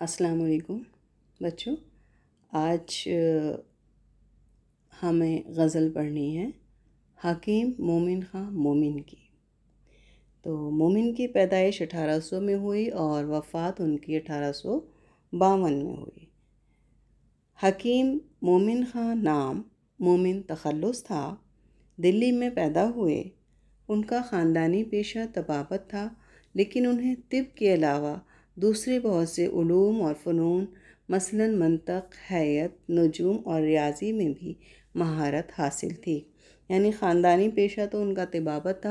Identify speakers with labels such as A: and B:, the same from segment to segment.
A: अस्सलाम वालेकुम बच्चों। आज हमें गज़ल पढ़नी है हकीम मोमिन ख़ां मोमिन की। तो मोमिन की पैदाइश 1800 में हुई और वफ़ात उनकी 1852 में हुई। हकीम मोमिन ख़ां नाम मोमिन तख़ल्लुस था। दिल्ली में पैदा हुए। उनका ख़ानदानी पेशा तबाबत था, लेकिन उन्हें तिब के अलावा दूसरे बहुत से उलूम और फ़नून मसलन मंतक़, हैयत, नजूम और रियाज़ी में भी महारत हासिल थी। यानी ख़ानदानी पेशा तो उनका तबाबत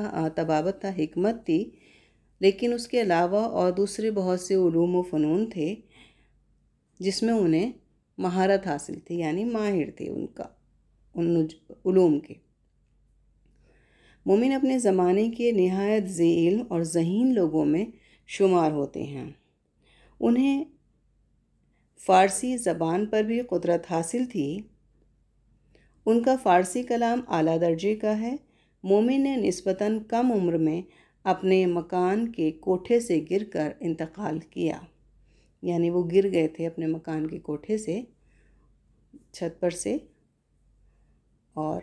A: था, हिकमत थी, लेकिन उसके अलावा और दूसरे बहुत से उलूम व फ़नून थे जिसमें उन्हें महारत हासिल थी, यानी माहिर थे उन उलूम के। मोमिन अपने ज़माने के नहायत ज़ेल और ज़हीन लोगों में शुमार होते हैं। उन्हें फ़ारसी ज़बान पर भी क़ुदरत हासिल थी। उनका फ़ारसी कलाम आला दर्जे का है। मोमिन ने निस्बतन कम उम्र में अपने मकान के कोठे से गिरकर इंतकाल किया। यानी वो गिर गए थे अपने मकान के कोठे से, छत पर से, और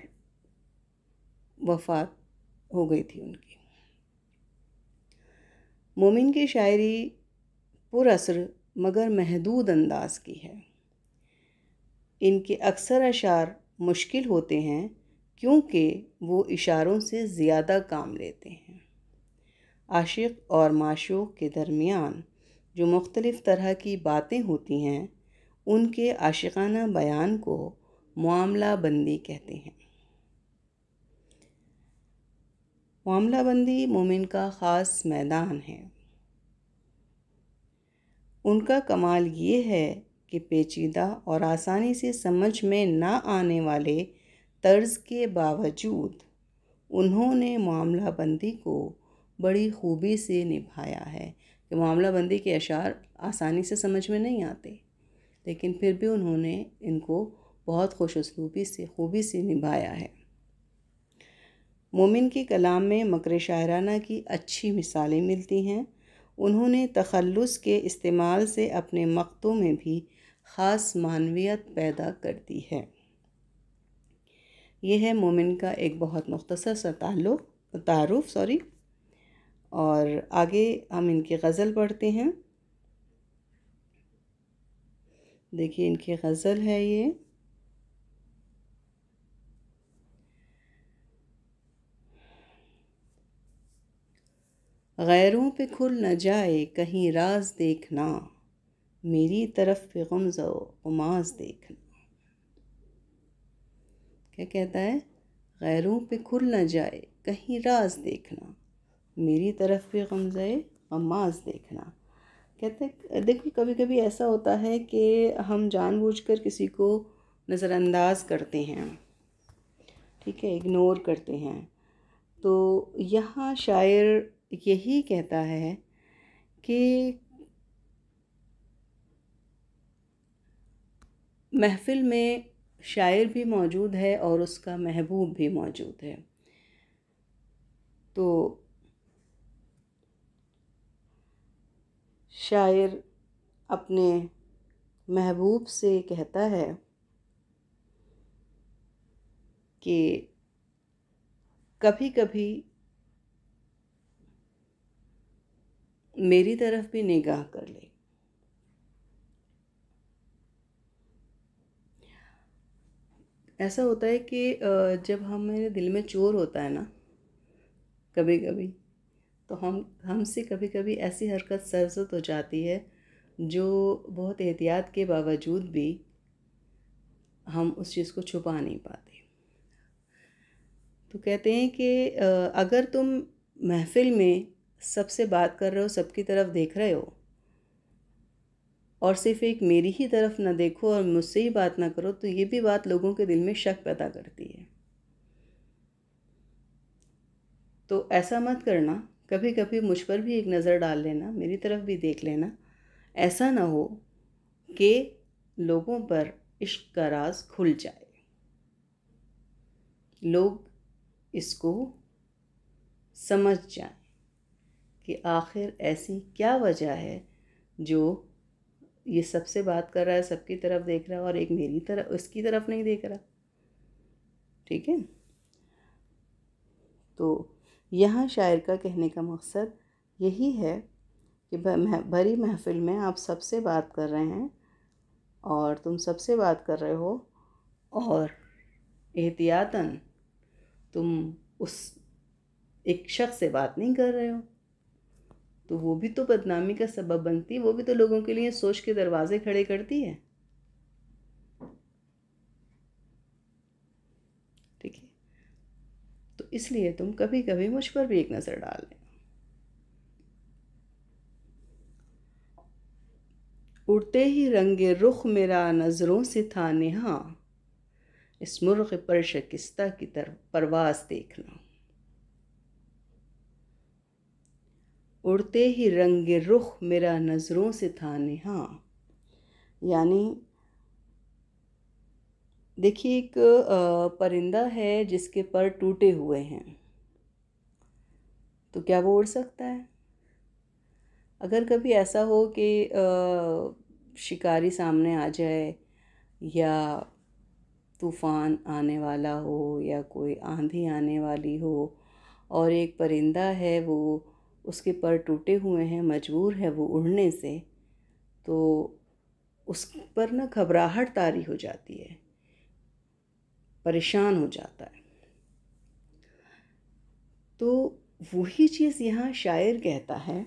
A: वफ़ात हो गई थी उनकी। मोमिन की शायरी पुरअसर मगर महदूद अंदाज की है। इनके अक्सर अशार मुश्किल होते हैं क्योंकि वो इशारों से ज़्यादा काम लेते हैं। आशिक और माशूक के दरमियान जो मुख्तलिफ़ तरह की बातें होती हैं, उनके आशिकाना बयान को मामला बंदी कहते हैं। मामला बंदी मोमिन का ख़ास मैदान है। उनका कमाल ये है कि पेचीदा और आसानी से समझ में ना आने वाले तर्ज के बावजूद उन्होंने मामला बंदी को बड़ी खूबी से निभाया है। कि मामला बंदी के अशार आसानी से समझ में नहीं आते, लेकिन फिर भी उन्होंने इनको बहुत खुश उसलूबी से खूबी से निभाया है। मोमिन के कलाम में मकर शायराना की अच्छी मिसालें मिलती हैं। उन्होंने तख़ल्लुस के इस्तेमाल से अपने मक़तों में भी ख़ास मानवियत पैदा कर दी है। यह है मोमिन का एक बहुत मुख्तसर सा तारुफ। और आगे हम इनकी गज़ल पढ़ते हैं। देखिए, इनकी गज़ल है ये। गैरों पे खुल न जाए कहीं राज देखना, मेरी तरफ पे गुम्ज़ो गुमाज़ देखना। क्या कहता है? गैरों पे खुल न जाए कहीं राज देखना, मेरी तरफ पे गुम्ज़े गुमाज़ देखना। कहते हैं, देखिए, कभी कभी ऐसा होता है कि हम जानबूझकर किसी को नज़रअंदाज करते हैं, ठीक है, इग्नोर करते हैं। तो यहाँ शायर यही कहता है कि महफ़िल में शायर भी मौजूद है और उसका महबूब भी मौजूद है। तो शायर अपने महबूब से कहता है कि कभी कभी मेरी तरफ भी निगाह कर ले। ऐसा होता है कि जब हमारे दिल में चोर होता है ना, कभी कभी, तो हमसे कभी कभी ऐसी हरकत सरज़द हो जाती है जो बहुत एहतियात के बावजूद भी हम उस चीज़ को छुपा नहीं पाते। तो कहते हैं कि अगर तुम महफ़िल में सबसे बात कर रहे हो, सबकी तरफ देख रहे हो, और सिर्फ एक मेरी ही तरफ ना देखो और मुझसे ही बात ना करो, तो ये भी बात लोगों के दिल में शक पैदा करती है। तो ऐसा मत करना, कभी कभी मुझ पर भी एक नज़र डाल लेना, मेरी तरफ भी देख लेना। ऐसा ना हो कि लोगों पर इश्क का राज खुल जाए, लोग इसको समझ जाएं कि आखिर ऐसी क्या वजह है जो ये सबसे बात कर रहा है, सबकी तरफ देख रहा है, और एक मेरी तरफ, उसकी तरफ नहीं देख रहा। ठीक है। तो यहाँ शायर का कहने का मकसद यही है कि भरी महफिल में आप सबसे बात कर रहे हैं और तुम सबसे बात कर रहे हो, और एहतियातन तुम उस एक शख्स से बात नहीं कर रहे हो, तो वो भी तो बदनामी का सबब बनती है, वो भी तो लोगों के लिए सोच के दरवाजे खड़े करती है। ठीक है। तो इसलिए तुम कभी कभी मुझ पर भी एक नज़र डाल लें। उड़ते ही रंगे रुख मेरा नज़रों से था नेहा, इस मुर्ग़ पर शिकस्ता की तरफ परवाज़ देखना। उड़ते ही रंगे रुख मेरा नज़रों से था नेहा, यानी देखिए एक परिंदा है जिसके पर टूटे हुए हैं, तो क्या वो उड़ सकता है? अगर कभी ऐसा हो कि शिकारी सामने आ जाए, या तूफ़ान आने वाला हो, या कोई आंधी आने वाली हो, और एक परिंदा है वो उसके पर टूटे हुए हैं, मजबूर है वो उड़ने से, तो उस पर ना घबराहट तारी हो जाती है, परेशान हो जाता है। तो वही चीज़ यहाँ शायर कहता है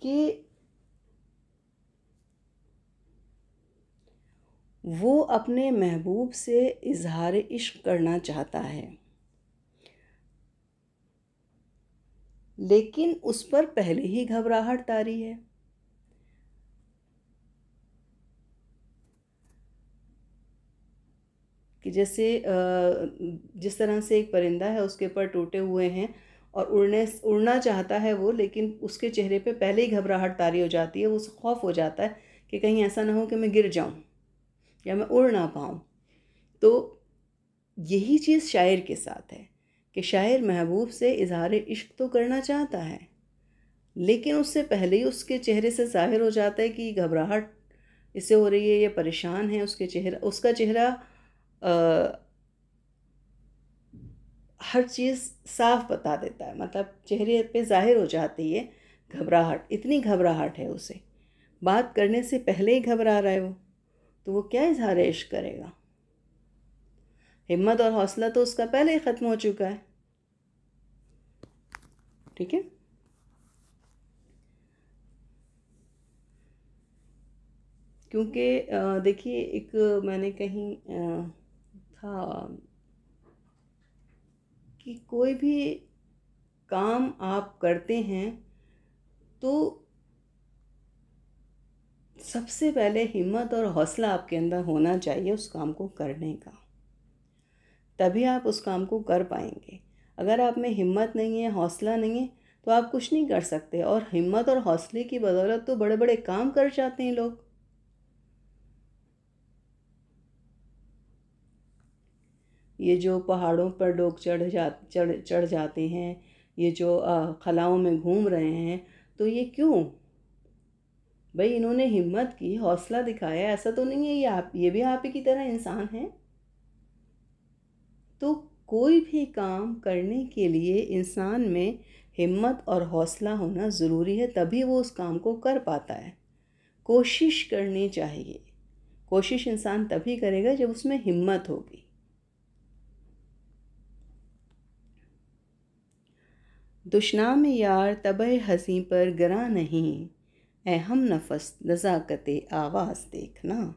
A: कि वो अपने महबूब से इजहार इश्क करना चाहता है, लेकिन उस पर पहले ही घबराहट तारी है। कि जैसे जिस तरह से एक परिंदा है, उसके पर टूटे हुए हैं और उड़ना चाहता है वो, लेकिन उसके चेहरे पे पहले ही घबराहट तारी हो जाती है, वो खौफ हो जाता है कि कहीं ऐसा ना हो कि मैं गिर जाऊं या मैं उड़ ना पाऊं। तो यही चीज़ शायर के साथ है कि शायर महबूब से इजहार इश्क तो करना चाहता है, लेकिन उससे पहले ही उसके चेहरे से ज़ाहिर हो जाता है कि घबराहट इससे हो रही है, ये परेशान है। उसका चेहरा हर चीज़ साफ बता देता है, मतलब चेहरे पे ज़ाहिर हो जाती है घबराहट। इतनी घबराहट है उसे, बात करने से पहले ही घबरा रहा है वो, तो वो क्या इजहार इश्क करेगा? हिम्मत और हौसला तो उसका पहले ही ख़त्म हो चुका है। ठीक है। क्योंकि देखिए एक मैंने कहीं था कि कोई भी काम आप करते हैं तो सबसे पहले हिम्मत और हौसला आपके अंदर होना चाहिए उस काम को करने का, तभी आप उस काम को कर पाएंगे। अगर आप में हिम्मत नहीं है, हौसला नहीं है, तो आप कुछ नहीं कर सकते। और हिम्मत और हौसले की बदौलत तो बड़े बड़े काम कर जाते हैं लोग। ये जो पहाड़ों पर लोग चढ़ जाते हैं, ये जो खलाओं में घूम रहे हैं, तो ये क्यों? भाई इन्होंने हिम्मत की, हौसला दिखाया। ऐसा तो नहीं है ये भी आप ही की तरह इंसान हैं। तो कोई भी काम करने के लिए इंसान में हिम्मत और हौसला होना ज़रूरी है, तभी वो उस काम को कर पाता है। कोशिश करनी चाहिए। कोशिश इंसान तभी करेगा जब उसमें हिम्मत होगी। दुश्नाम यार तबे हंसी पर गरा नहीं, ए हम नफस नज़ाकत आवाज़ देखना।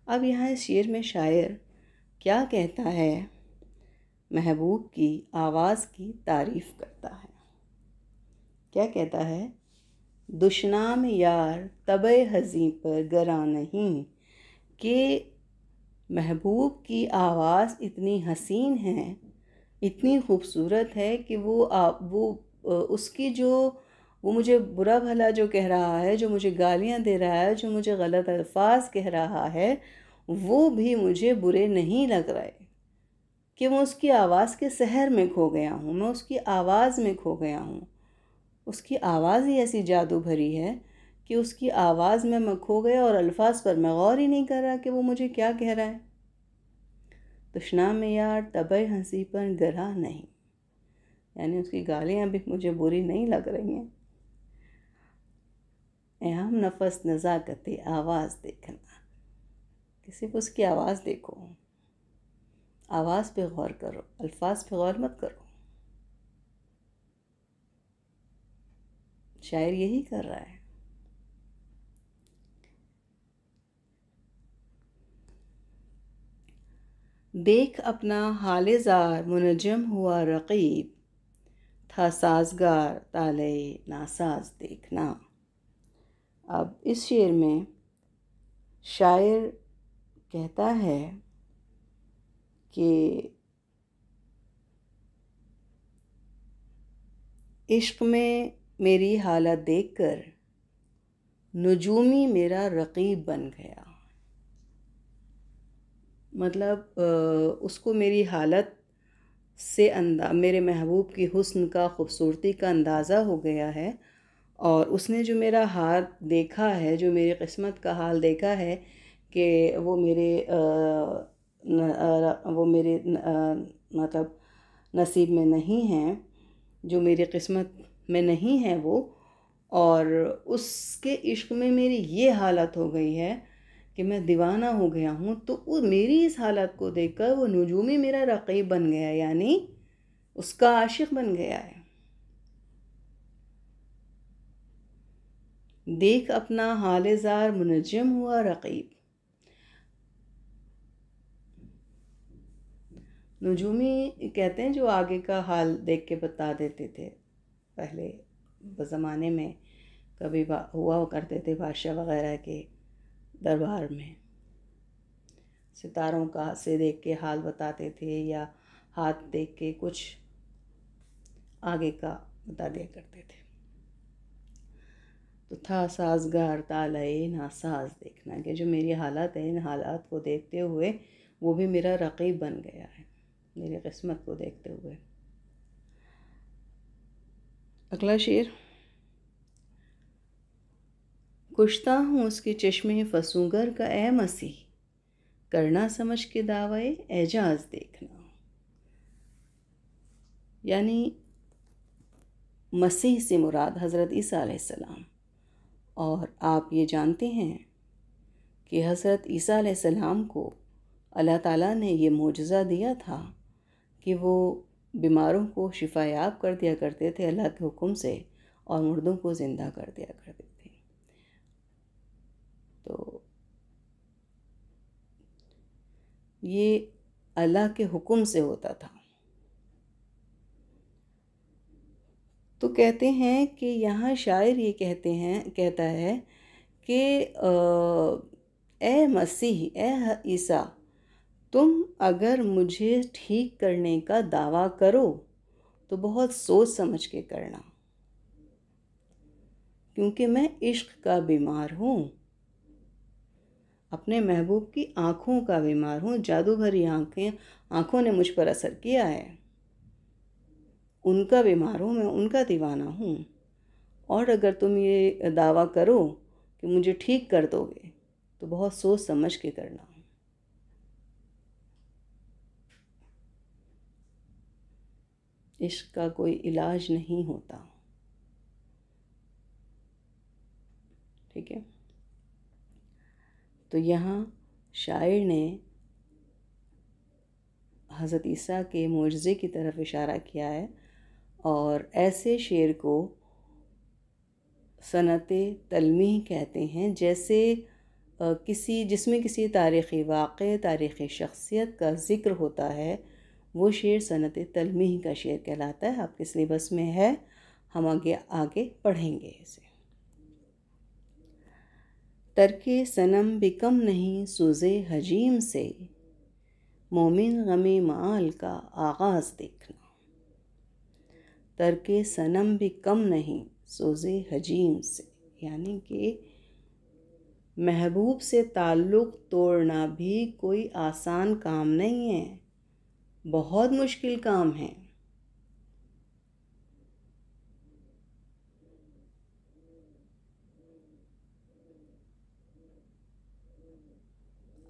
A: अब यहाँ इस शेर में शायर क्या कहता है? महबूब की आवाज़ की तारीफ़ करता है। क्या कहता है? दुश्नाम यार तबे हंसी पर गरा नहीं, कि महबूब की आवाज़ इतनी हसीन है, इतनी खूबसूरत है कि उसकी जो वो मुझे बुरा भला जो कह रहा है, जो मुझे गालियाँ दे रहा है, जो मुझे गलत अल्फाज कह रहा है, वो भी मुझे बुरे नहीं लग रहे, कि मैं उसकी आवाज़ के सहर में खो गया हूँ, मैं उसकी आवाज़ में खो गया हूँ। उसकी आवाज़ ही ऐसी जादू भरी है कि उसकी आवाज़ में मैं खो गया और अल्फाज पर मैं गौर ही नहीं कर रहा कि वो मुझे क्या कह रहा है। तशना में यार तबे हंसी पर गिरा नहीं, यानी उसकी गालियाँ भी मुझे बुरी नहीं लग रही हैं। हम नफस नज़ाकत आवाज़ देखना, किसी को उसकी आवाज़ देखो, आवाज़ पे गौर करो, अल्फाज पे गौर मत करो। शायर यही कर रहा है। देख अपना हाले ज़ार मुनज्जम हुआ रक़ीब, था साज़गार ताले नासाज देखना। अब इस शेर में शायर कहता है कि इश्क में मेरी हालत देखकर नुजूमी मेरा रक़ीब बन गया। मतलब उसको मेरी हालत से मेरे महबूब की हुस्न का, खूबसूरती का अंदाज़ा हो गया है, और उसने जो मेरा हाल देखा है, जो मेरी किस्मत का हाल देखा है कि वो मेरे मतलब नसीब में नहीं है, जो मेरी किस्मत में नहीं है वो, और उसके इश्क में मेरी ये हालत हो गई है कि मैं दीवाना हो गया हूँ। तो वो मेरी इस हालत को देखकर वो नुजूमी मेरा रक़ीब बन गया, यानी उसका आशिक बन गया है। देख अपना हाले ज़ार मुनज्जम हुआ रक़ीब। नुजूमी कहते हैं जो आगे का हाल देख के बता देते थे। पहले ज़माने में कभी हुआ करते थे बादशाह वग़ैरह के दरबार में, सितारों का से देख के हाल बताते थे, या हाथ देख के कुछ आगे का बता दिया करते थे। तो था साजगार ताले नासाज देखना, कि जो मेरी हालत है, इन हालात को देखते हुए वो भी मेरा रक़ीब बन गया है, मेरी किस्मत को देखते हुए। अगला शेर। कुश्ता हूँ उसके चश्मे फसूगर का ए मसीह, करना समझ के दावे एजाज देखना। यानी मसीह से मुराद हज़रत ईसा अलैहिस्सलाम, और आप ये जानते हैं कि हज़रत ईसा अलैहिस्सलाम को अल्लाह ताला ने ये मोजज़ा दिया था कि वो बीमारों को शिफायाब कर दिया करते थे अल्लाह के हुक्म से, और मुर्दों को ज़िंदा कर दिया करते थे। तो ये अल्लाह के हुक्म से होता था। तो कहते हैं कि यहाँ शायर ये कहता है कि ए मसीह, ए ईसा, तुम अगर मुझे ठीक करने का दावा करो तो बहुत सोच समझ के करना, क्योंकि मैं इश्क का बीमार हूँ, अपने महबूब की आँखों का बीमार हूँ। जादू भरी आँखों ने मुझ पर असर किया है, उनका बीमार हूँ मैं, उनका दीवाना हूँ। और अगर तुम ये दावा करो कि मुझे ठीक कर दोगे तो बहुत सोच समझ के करना। इश्क का कोई इलाज नहीं होता। ठीक है। तो यहाँ शायर ने हज़रत ईसा के मुअज़्ज़े की तरफ इशारा किया है, और ऐसे शेर को सनते तलमीह कहते हैं, जैसे जिसमें किसी तारीख़ी वाक़े, तारीख़ी शख्सियत का ज़िक्र होता है, वो शेर सनते तलमीह का शेर कहलाता है। आपके सिलेबस में है, हम आगे आगे पढ़ेंगे इसे। तरके सनम भी कम नहीं सूज़े हजीम से, मोमिन गमे माल का आगाज़ देखना। तरके सनम भी कम नहीं सोज़े हजीम से, यानी कि महबूब से ताल्लुक़ तोड़ना भी कोई आसान काम नहीं है, बहुत मुश्किल काम है।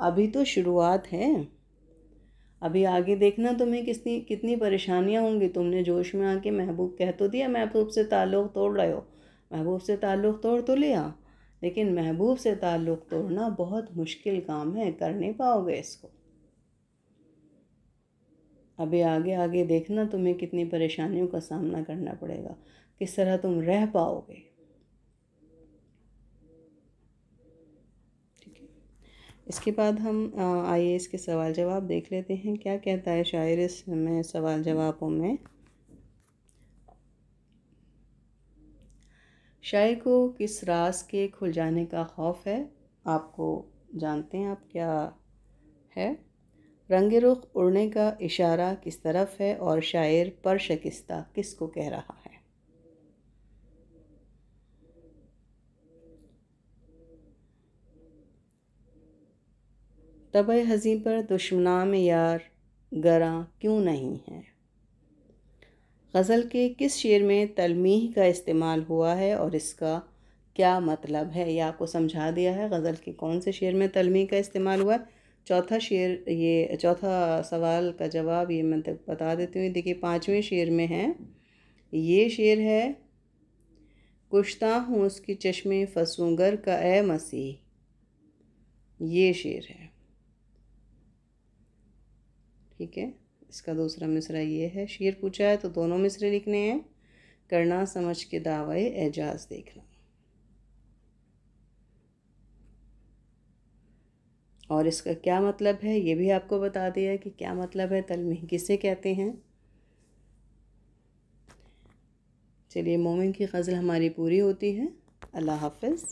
A: अभी तो शुरुआत है, अभी आगे देखना तुम्हें कितनी परेशानियां होंगी। तुमने जोश में आके महबूब कह तो दिया, महबूब से ताल्लुक़ तोड़ रहे हो, महबूब से ताल्लुक़ तोड़ तो लिया, लेकिन महबूब से ताल्लुक़ तोड़ना बहुत मुश्किल काम है, कर नहीं पाओगे इसको। अभी आगे आगे देखना तुम्हें कितनी परेशानियों का सामना करना पड़ेगा, किस तरह तुम रह पाओगे। ठीक है, इसके बाद हम आइए इसके सवाल जवाब देख लेते हैं। क्या कहता है शायर इसमें सवाल जवाबों में। शायर को किस राज के खुल जाने का खौफ है? आपको जानते हैं आप क्या है? रंगे रुख उड़ने का इशारा किस तरफ है? और शायर पर शिकस्ता किसको कह रहा है? तबे हज़ीं पर दुश्मना में यार गरा क्यों नहीं है? गज़ल के किस शेर में तलमीह का इस्तेमाल हुआ है और इसका क्या मतलब है? ये आपको समझा दिया है गज़ल के कौन से शेर में तलमीह का इस्तेमाल हुआ है। चौथा शेर, ये चौथा सवाल का जवाब ये मैं बता देती हूँ। देखिए 5वें शेर में है, ये शेर है, कुश्ता हूँ उसकी चश्मे फसूंगर का ए मसीह, ये शेर है। ठीक है, इसका दूसरा मिसरा ये है। शेर पूछा है तो दोनों मिसरे लिखने हैं, करना समझ के दावे एजाज देखना। और इसका क्या मतलब है ये भी आपको बता दिया है कि क्या मतलब है, तलमीह किसे कहते हैं। चलिए मोमिन की गज़ल हमारी पूरी होती है। अल्लाह हाफ़िज़।